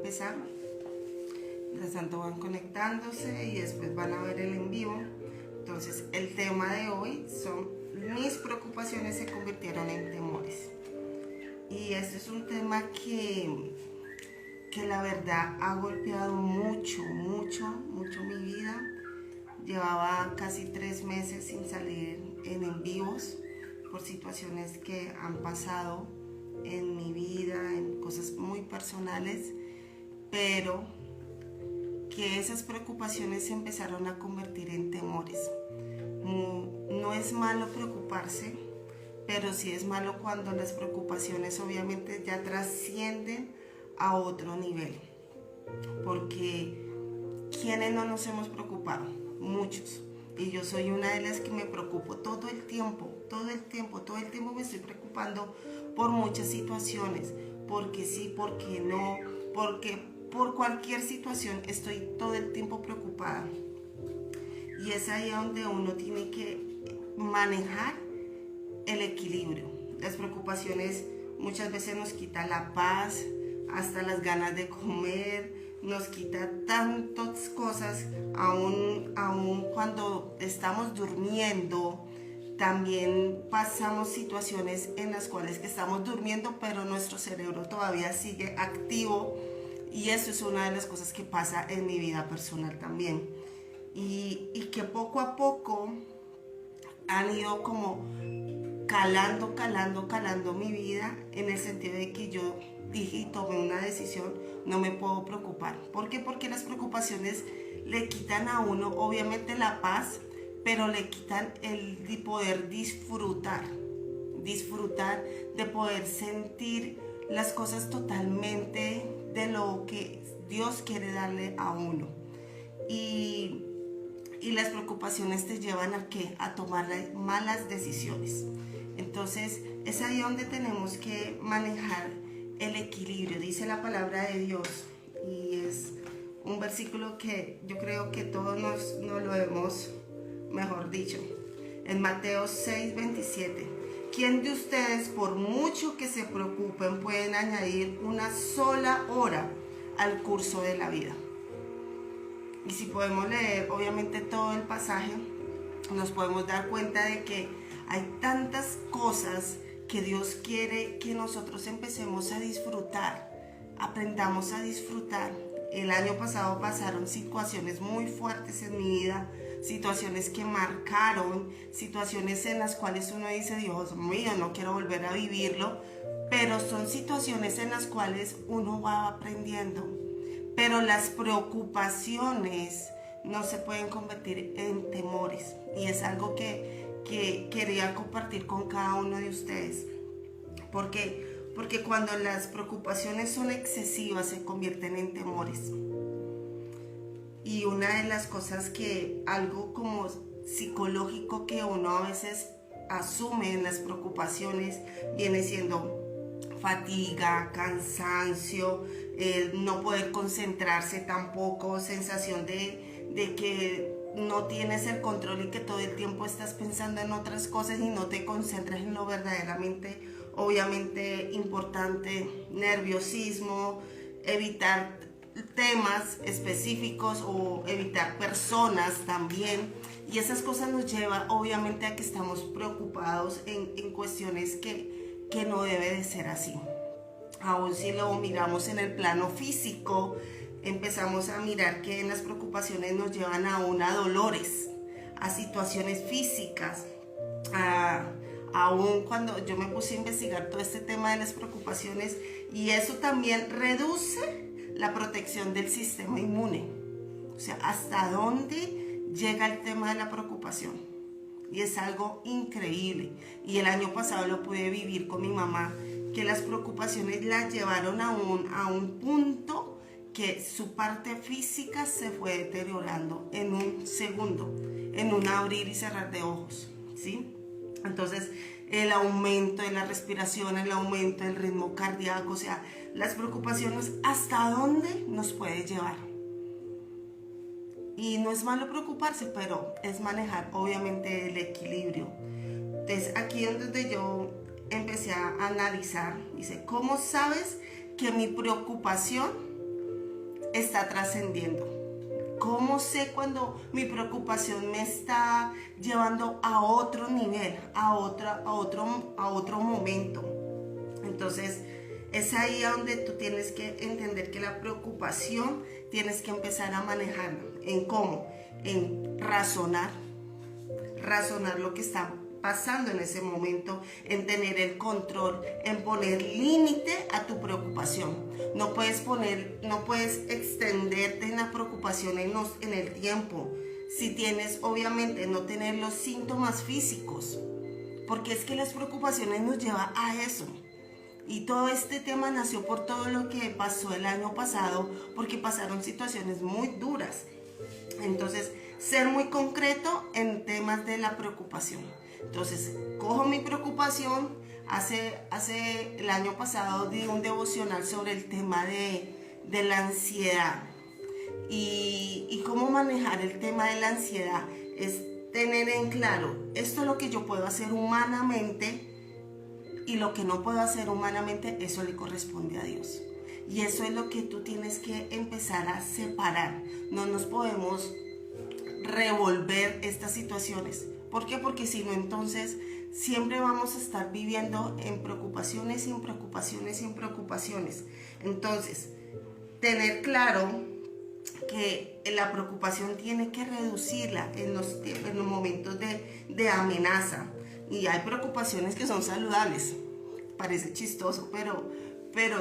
empezar. Mientras tanto van conectándose y después van a ver el en vivo. Entonces el tema de hoy son: mis preocupaciones se convirtieron en temores. Y este es un tema que la verdad ha golpeado mucho mi vida. Llevaba casi 3 meses sin salir en vivos por situaciones que han pasado en mi vida, en cosas muy personales, pero que esas preocupaciones se empezaron a convertir en temores. No es malo preocuparse, pero sí es malo cuando las preocupaciones obviamente ya trascienden a otro nivel. Porque ¿quiénes no nos hemos preocupado? Muchos. Y yo soy una de las que me preocupo todo el tiempo me estoy preocupando por muchas situaciones. Porque sí, porque no, porque por cualquier situación estoy todo el tiempo preocupada. Y es ahí donde uno tiene que manejar el equilibrio. Las preocupaciones muchas veces nos quitan la paz, hasta las ganas de comer, nos quita tantas cosas, aún cuando estamos durmiendo. También pasamos situaciones en las cuales que estamos durmiendo, pero nuestro cerebro todavía sigue activo, y eso es una de las cosas que pasa en mi vida personal también, y que poco a poco han ido como calando mi vida, en el sentido de que yo dije y tomé una decisión: no me puedo preocupar. ¿Por qué? Porque las preocupaciones le quitan a uno obviamente la paz, pero le quitan el de poder disfrutar, de poder sentir las cosas totalmente de lo que Dios quiere darle a uno. Y las preocupaciones te llevan ¿a qué? A tomar malas decisiones. Entonces es ahí donde tenemos que manejar el equilibrio. Dice la palabra de Dios, y es un versículo que yo creo que todos nos lo hemos, mejor dicho, en Mateo 6:27. ¿Quién de ustedes, por mucho que se preocupen, pueden añadir una sola hora al curso de la vida? Y si podemos leer obviamente todo el pasaje, nos podemos dar cuenta de que hay tantas cosas que Dios quiere que nosotros empecemos a disfrutar, aprendamos a disfrutar. El año pasado pasaron situaciones muy fuertes en mi vida, situaciones que marcaron, situaciones en las cuales uno dice: Dios mío, no quiero volver a vivirlo, pero son situaciones en las cuales uno va aprendiendo. Pero las preocupaciones no se pueden convertir en temores, y es algo que quería compartir con cada uno de ustedes. Porque cuando las preocupaciones son excesivas se convierten en temores. Y una de las cosas que, algo como psicológico que uno a veces asume en las preocupaciones, viene siendo fatiga, cansancio, no poder concentrarse tampoco, sensación de que no tienes el control y que todo el tiempo estás pensando en otras cosas y no te concentras en lo verdaderamente, obviamente, importante. Nerviosismo, evitar temas específicos o evitar personas también. Y esas cosas nos llevan obviamente a que estamos preocupados en cuestiones que no debe de ser así. Aún si lo miramos en el plano físico, empezamos a mirar que las preocupaciones nos llevan aún a dolores, a situaciones físicas. Aún cuando yo me puse a investigar todo este tema de las preocupaciones, y eso también reduce la protección del sistema inmune. O sea, hasta dónde llega el tema de la preocupación. Y es algo increíble. Y el año pasado lo pude vivir con mi mamá, que las preocupaciones la llevaron a un punto que su parte física se fue deteriorando en un segundo, en un abrir y cerrar de ojos, ¿sí? Entonces, el aumento de la respiración, el aumento del ritmo cardíaco, o sea, las preocupaciones, ¿hasta dónde nos puede llevar? Y no es malo preocuparse, pero es manejar obviamente el equilibrio. Entonces, aquí es donde yo empecé a analizar. Dice: ¿cómo sabes que mi preocupación está trascendiendo? ¿Cómo sé cuando mi preocupación me está llevando a otro nivel, a otro momento? Entonces, es ahí donde tú tienes que entender que la preocupación tienes que empezar a manejarla. ¿En cómo? En razonar lo que está pasando en ese momento, en tener el control, en poner límite a tu preocupación. No puedes extenderte en la preocupación en el tiempo. Si tienes, obviamente, no tener los síntomas físicos, porque es que las preocupaciones nos llevan a eso. Y todo este tema nació por todo lo que pasó el año pasado, porque pasaron situaciones muy duras. Entonces, ser muy concreto en temas de la preocupación. Entonces, cojo mi preocupación. Hace el año pasado di un devocional sobre el tema de la ansiedad. Y cómo manejar el tema de la ansiedad es tener en claro, esto es lo que yo puedo hacer humanamente, y lo que no puedo hacer humanamente, eso le corresponde a Dios. Y eso es lo que tú tienes que empezar a separar. No nos podemos revolver estas situaciones. ¿Por qué? Porque si no, entonces siempre vamos a estar viviendo en preocupaciones, sin preocupaciones, sin preocupaciones. Entonces, tener claro que la preocupación tiene que reducirla en los momentos de amenaza. Y hay preocupaciones que son saludables. Parece chistoso, pero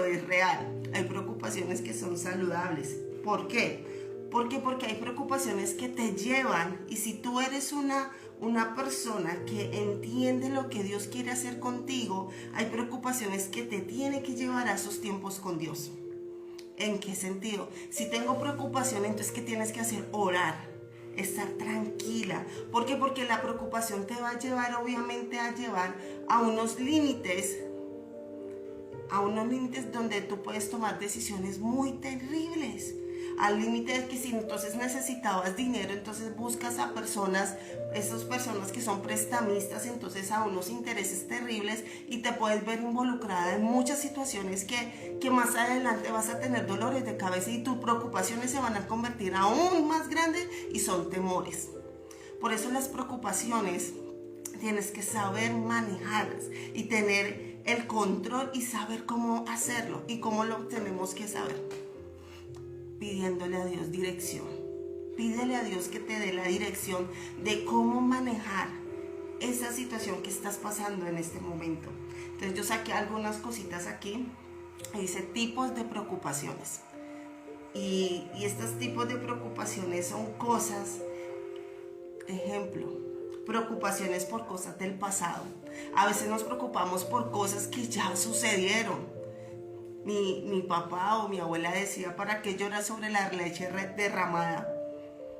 es real. Hay preocupaciones que son saludables. ¿Por qué? Porque hay preocupaciones que te llevan, y si tú eres una persona que entiende lo que Dios quiere hacer contigo, hay preocupaciones que te tienen que llevar a esos tiempos con Dios. ¿En qué sentido? Si tengo preocupación, entonces ¿qué tienes que hacer? Orar, estar tranquila. ¿Por qué? Porque la preocupación te va a llevar, obviamente, a unos límites donde tú puedes tomar decisiones muy terribles. Al límite de que si entonces necesitabas dinero, entonces buscas a esas personas que son prestamistas, entonces a unos intereses terribles, y te puedes ver involucrada en muchas situaciones que más adelante vas a tener dolores de cabeza, y tus preocupaciones se van a convertir aún más grandes y son temores. Por eso las preocupaciones tienes que saber manejarlas y tener el control y saber cómo hacerlo. ¿Y cómo lo tenemos que saber? Pidiéndole a Dios dirección. Pídele a Dios que te dé la dirección de cómo manejar esa situación que estás pasando en este momento. Entonces yo saqué algunas cositas aquí. Dice tipos de preocupaciones. Y estos tipos de preocupaciones son cosas, ejemplo, preocupaciones por cosas del pasado. A veces nos preocupamos por cosas que ya sucedieron. Mi papá o mi abuela decía, ¿para qué llorar sobre la leche derramada?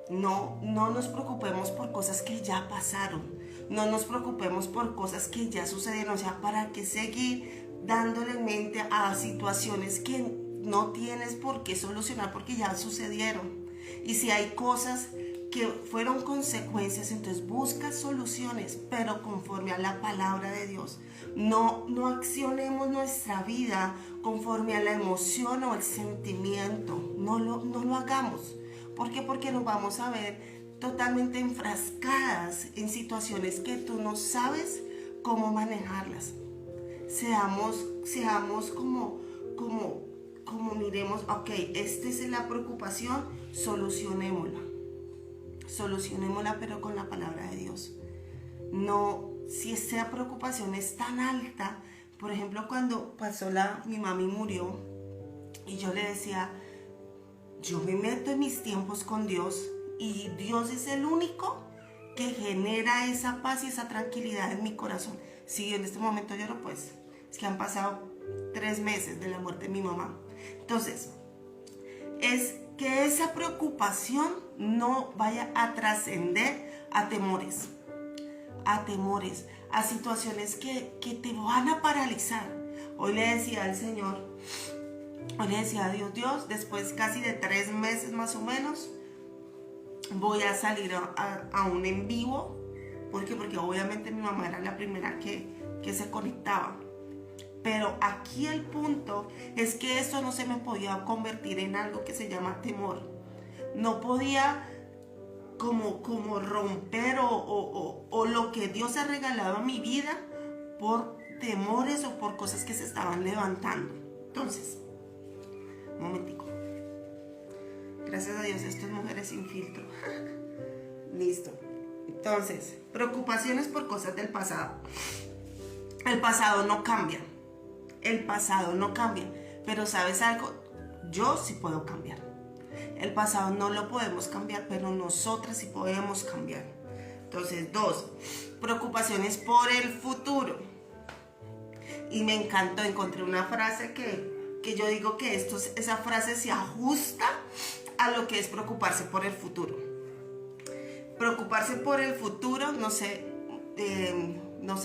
No nos preocupemos por cosas que ya pasaron. No nos preocupemos por cosas que ya sucedieron. O sea, ¿para qué seguir dándole mente a situaciones que no tienes por qué solucionar porque ya sucedieron? Y si hay cosas que fueron consecuencias, entonces busca soluciones, pero conforme a la palabra de Dios. No accionemos nuestra vida conforme a la emoción o el sentimiento. No lo hagamos. ¿Por qué? Porque nos vamos a ver totalmente enfrascadas en situaciones que tú no sabes cómo manejarlas. Seamos como miremos, ok, esta es la preocupación, solucionémosla, pero con la palabra de Dios. No, si esa preocupación es tan alta, por ejemplo, cuando pasó mi mami murió, y yo le decía, yo me meto en mis tiempos con Dios, y Dios es el único que genera esa paz y esa tranquilidad en mi corazón. Si en este momento lloro, pues es que han pasado 3 meses de la muerte de mi mamá. Entonces, es que esa preocupación no vaya a trascender a temores, a situaciones que te van a paralizar. Hoy le decía al Señor, hoy le decía a Dios, después casi de 3 meses más o menos, voy a salir a un en vivo. ¿Por qué? Porque obviamente mi mamá era la primera que se conectaba. Pero aquí el punto es que esto no se me podía convertir en algo que se llama temor. No podía como romper o lo que Dios ha regalado a mi vida por temores o por cosas que se estaban levantando. Entonces, un momentico. Gracias a Dios, esto es Mujeres Sin Filtro. Listo. Entonces, preocupaciones por cosas del pasado. El pasado no cambia. El pasado no cambia. Pero ¿sabes algo? Yo sí puedo cambiar. El pasado no lo podemos cambiar, pero nosotras sí podemos cambiar. Entonces, 2, preocupaciones por el futuro. Y me encantó, encontré una frase que yo digo que esa frase se ajusta a lo que es preocuparse por el futuro. Preocuparse por el futuro, no sé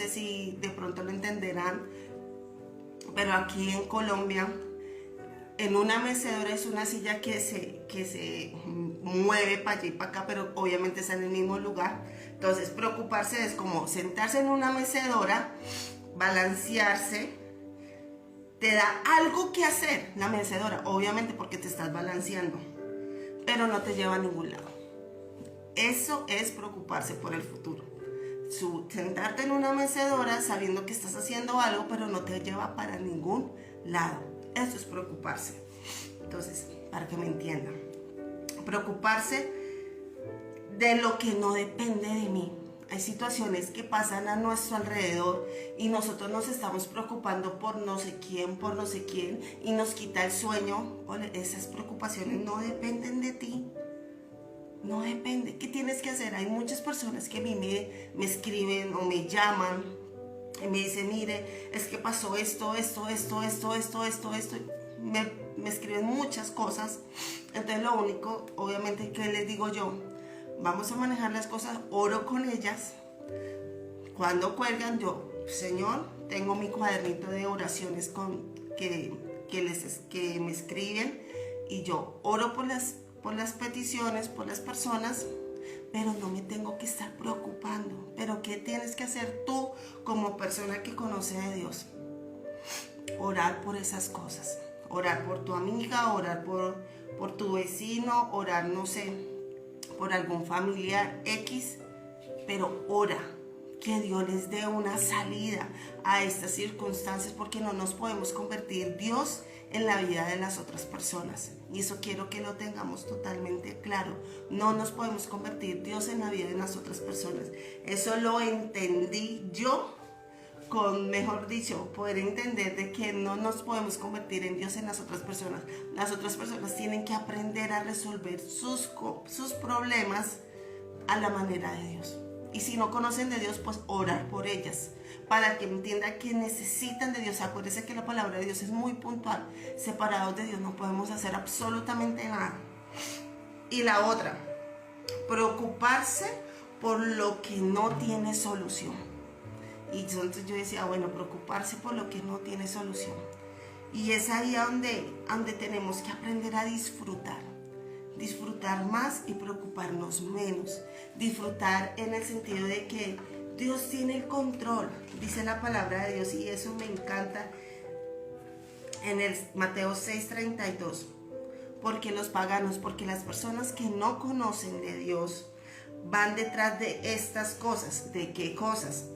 si de pronto lo entenderán, pero aquí en Colombia, en una mecedora es una silla que se mueve para allá y para acá, pero obviamente está en el mismo lugar. Entonces, preocuparse es como sentarse en una mecedora, balancearse, te da algo que hacer la mecedora, obviamente porque te estás balanceando, pero no te lleva a ningún lado. Eso es preocuparse por el futuro. Sentarte en una mecedora sabiendo que estás haciendo algo, pero no te lleva para ningún lado. Eso es preocuparse. Entonces, para que me entiendan, preocuparse de lo que no depende de mí. Hay situaciones que pasan a nuestro alrededor y nosotros nos estamos preocupando por no sé quién y nos quita el sueño. Esas preocupaciones no dependen de ti. No depende. ¿Qué tienes que hacer? Hay muchas personas que a mí me escriben o me llaman y me dicen, mire, es que pasó esto. Me escriben muchas cosas. Entonces lo único, obviamente, que les digo yo, vamos a manejar las cosas, oro con ellas. Cuando cuelgan, yo, Señor, tengo mi cuadernito de oraciones que me escriben y yo oro por las peticiones, por las personas, pero no me tengo que estar preocupando. Pero ¿qué tienes que hacer tú como persona que conoce a Dios? Orar por esas cosas. Orar por tu amiga, orar por tu vecino, orar, no sé, por algún familiar X, pero ora que Dios les dé una salida a estas circunstancias, porque no nos podemos convertir Dios en la vida de las otras personas. Y eso quiero que lo tengamos totalmente claro. No nos podemos convertir Dios en la vida de las otras personas. Eso lo entendí yo, mejor dicho, poder entender de que no nos podemos convertir en Dios en las otras personas. Las otras personas tienen que aprender a resolver sus problemas a la manera de Dios. Y si no conocen de Dios, pues orar por ellas, para que entiendan que necesitan de Dios. Acuérdense que la palabra de Dios es muy puntual. Separados de Dios no podemos hacer absolutamente nada. Y la otra, preocuparse por lo que no tiene solución. Y entonces yo decía, bueno, preocuparse por lo que no tiene solución. Y es ahí donde tenemos que aprender a disfrutar. Disfrutar más y preocuparnos menos. Disfrutar en el sentido de que Dios tiene el control, dice la palabra de Dios, y eso me encanta en el Mateo 6:32. Porque los paganos, porque las personas que no conocen de Dios van detrás de estas cosas. ¿De qué cosas?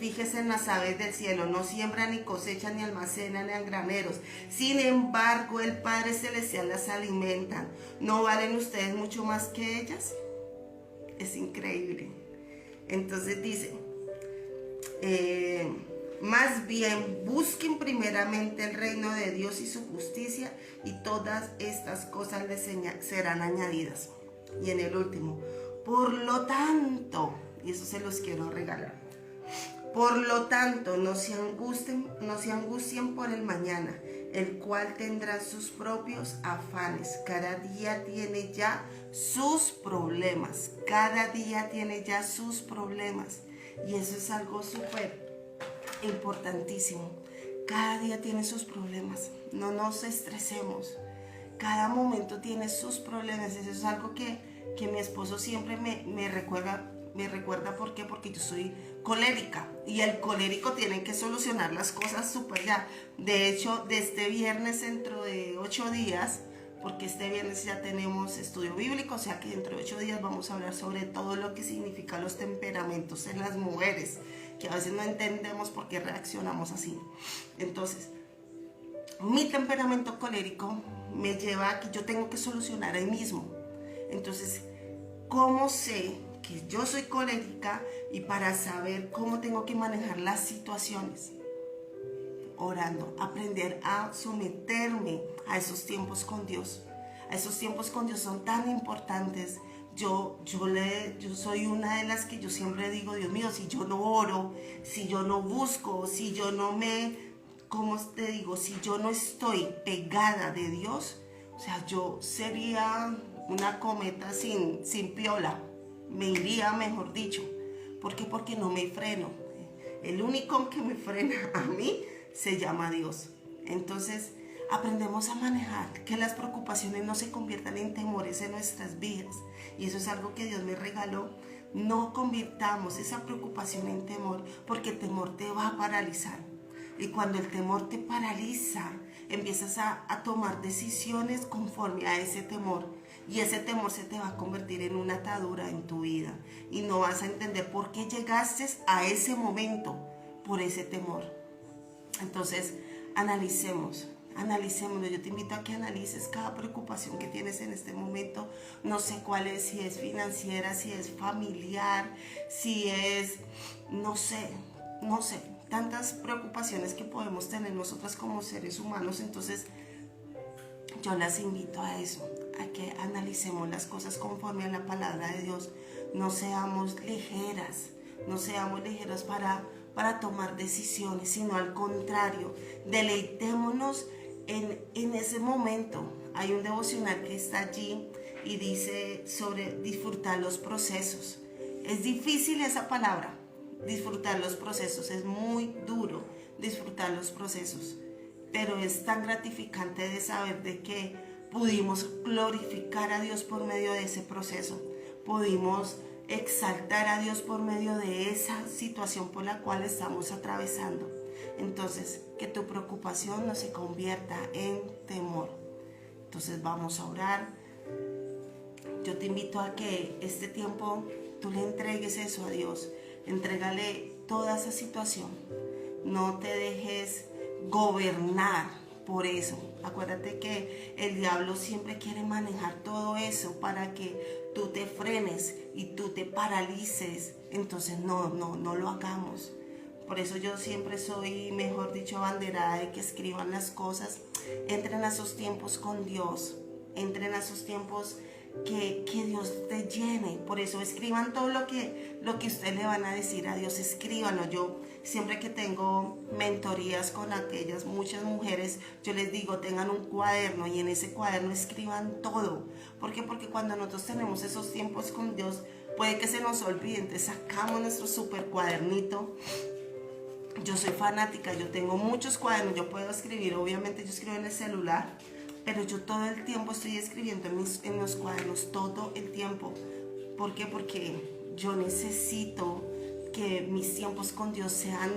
Fíjese en las aves del cielo, no siembran ni cosechan ni almacenan en graneros. Sin embargo, el Padre Celestial las alimenta. ¿No valen ustedes mucho más que ellas? Es increíble. Entonces dice, más bien busquen primeramente el reino de Dios y su justicia, y todas estas cosas les serán añadidas. Y en el último, por lo tanto, y eso se los quiero regalar. Por lo tanto, no se angustien por el mañana, el cual tendrá sus propios afanes. Cada día tiene ya sus problemas. Cada día tiene ya sus problemas. Y eso es algo súper importantísimo. Cada día tiene sus problemas. No nos estresemos. Cada momento tiene sus problemas. Eso es algo que mi esposo siempre me recuerda. me recuerda, ¿por qué? Porque yo soy colérica y el colérico tiene que solucionar las cosas súper ya. De hecho, de este viernes, dentro de 8 días, porque este viernes ya tenemos estudio bíblico, o sea que dentro de 8 días vamos a hablar sobre todo lo que significan los temperamentos en las mujeres, que a veces no entendemos por qué reaccionamos así. Entonces, mi temperamento colérico me lleva a que yo tengo que solucionar ahí mismo. Entonces, ¿cómo sé que yo soy colérica? Y para saber cómo tengo que manejar las situaciones, orando, aprender a someterme a esos tiempos con Dios. A esos tiempos con Dios son tan importantes. Yo soy una de las que yo siempre digo, Dios mío, si yo no oro, si yo no busco, si yo no me, ¿cómo te digo? Si yo no estoy pegada de Dios, o sea, yo sería una cometa sin piola, me iría, mejor dicho. ¿Por qué? Porque no me freno. El único que me frena a mí se llama Dios. Entonces, aprendemos a manejar, que las preocupaciones no se conviertan en temores en nuestras vidas. Y eso es algo que Dios me regaló. No convirtamos esa preocupación en temor, porque el temor te va a paralizar. Y cuando el temor te paraliza, empiezas a tomar decisiones conforme a ese temor. Y ese temor se te va a convertir en una atadura en tu vida. Y no vas a entender por qué llegaste a ese momento por ese temor. Entonces, analicémoslo. Yo te invito a que analices cada preocupación que tienes en este momento. No sé cuál es, si es financiera, si es familiar, si es, no sé, tantas preocupaciones que podemos tener nosotras como seres humanos. Entonces, yo las invito a eso, a que analicemos las cosas conforme a la palabra de Dios. No seamos ligeras para tomar decisiones, sino al contrario, deleitémonos en ese momento. Hay un devocional que está allí y dice sobre disfrutar los procesos. Es difícil esa palabra, disfrutar los procesos, es muy duro disfrutar los procesos, pero es tan gratificante de saber de que pudimos glorificar a Dios por medio de ese proceso, pudimos exaltar a Dios por medio de esa situación por la cual estamos atravesando. Entonces, que tu preocupación no se convierta en temor. Entonces vamos a orar. Yo te invito a que este tiempo tú le entregues eso a Dios. Entrégale toda esa situación. No te dejes gobernar por eso. Acuérdate que el diablo siempre quiere manejar todo eso para que tú te frenes y tú te paralices. Entonces no lo hagamos. Por eso yo siempre soy, mejor dicho, abanderada de que escriban las cosas. Entren a esos tiempos con Dios. Entren a esos tiempos que Dios te llene. Por eso escriban todo lo que ustedes le van a decir a Dios. Escríbanlo. Yo siempre que tengo mentorías con aquellas muchas mujeres, yo les digo, tengan un cuaderno y en ese cuaderno escriban todo. ¿Por qué? Porque cuando nosotros tenemos esos tiempos con Dios, puede que se nos olvide. Entonces sacamos nuestro super cuadernito. Yo soy fanática, yo tengo muchos cuadernos, yo puedo escribir, obviamente yo escribo en el celular, pero yo todo el tiempo estoy escribiendo en los cuadernos, todo el tiempo. ¿Por qué? Porque yo necesito que mis tiempos con Dios sean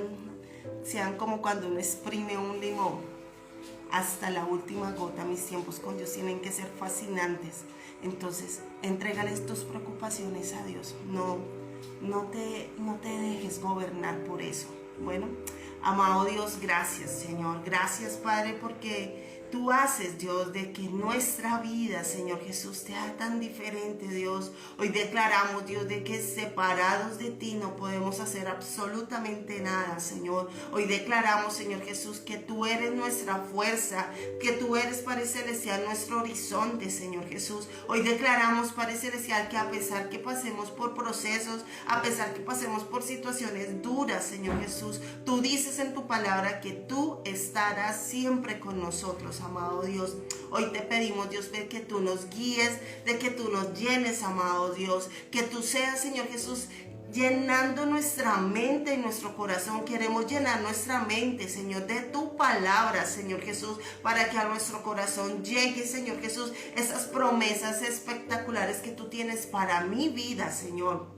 como cuando uno exprime un limón hasta la última gota. Mis tiempos con Dios tienen que ser fascinantes. Entonles, entrégales tus preocupaciones a Dios. No te dejes gobernar por eso. Bueno, amado Dios, gracias, Señor. Gracias, Padre, porque tú haces, Dios, de que nuestra vida, Señor Jesús, sea tan diferente, Dios. Hoy declaramos, Dios, de que separados de ti no podemos hacer absolutamente nada, Señor. Hoy declaramos, Señor Jesús, que tú eres nuestra fuerza, que tú eres, Padre Celestial, nuestro horizonte, Señor Jesús. Hoy declaramos, Padre Celestial, que a pesar que pasemos por procesos, a pesar que pasemos por situaciones duras, Señor Jesús, tú dices en tu palabra que tú estarás siempre con nosotros, amado Dios. Hoy te pedimos, Dios, de que tú nos guíes, de que tú nos llenes, amado Dios, que tú seas, Señor Jesús, llenando nuestra mente y nuestro corazón. Queremos llenar nuestra mente, Señor, de tu palabra, Señor Jesús, para que a nuestro corazón llegue, Señor Jesús, esas promesas espectaculares que tú tienes para mi vida, Señor.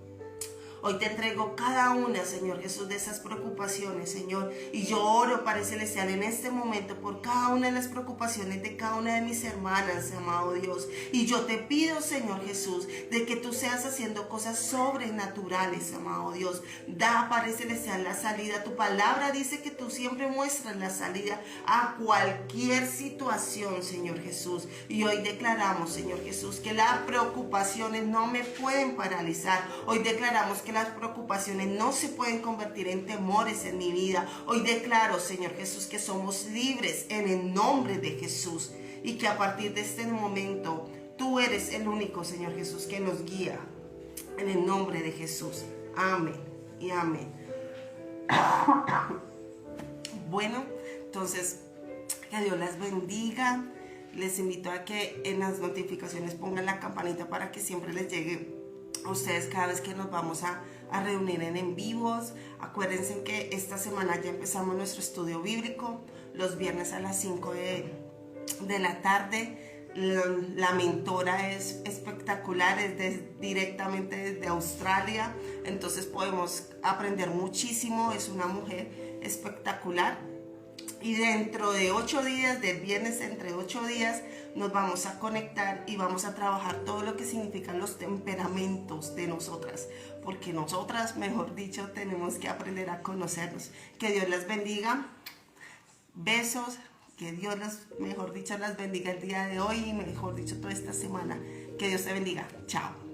Hoy te entrego cada una, Señor Jesús, de esas preocupaciones, Señor. Y yo oro, Padre Celestial, en este momento por cada una de las preocupaciones de cada una de mis hermanas, amado Dios. Y yo te pido, Señor Jesús, de que tú seas haciendo cosas sobrenaturales, amado Dios. Da, Padre Celestial, la salida. Tu palabra dice que tú siempre muestras la salida a cualquier situación, Señor Jesús. Y hoy declaramos, Señor Jesús, que las preocupaciones no me pueden paralizar. Hoy declaramos que las preocupaciones no se pueden convertir en temores en mi vida. Hoy declaro, Señor Jesús, que somos libres en el nombre de Jesús. Y que a partir de este momento, tú eres el único, Señor Jesús, que nos guía. En el nombre de Jesús. Amén y amén. Bueno, entonces, que Dios las bendiga. Les invito a que en las notificaciones pongan la campanita para que siempre les llegue a ustedes cada vez que nos vamos a reunir en vivos. Acuérdense que esta semana ya empezamos nuestro estudio bíblico, los viernes a las 5 de la tarde. La mentora es espectacular, es directamente desde Australia, entonces podemos aprender muchísimo. Es una mujer espectacular. Y dentro de 8 días, del viernes entre 8 días, nos vamos a conectar y vamos a trabajar todo lo que significan los temperamentos de nosotras. Porque nosotras, mejor dicho, tenemos que aprender a conocernos. Que Dios las bendiga. Besos. Que Dios mejor dicho, las bendiga el día de hoy y mejor dicho toda esta semana. Que Dios te bendiga. Chao.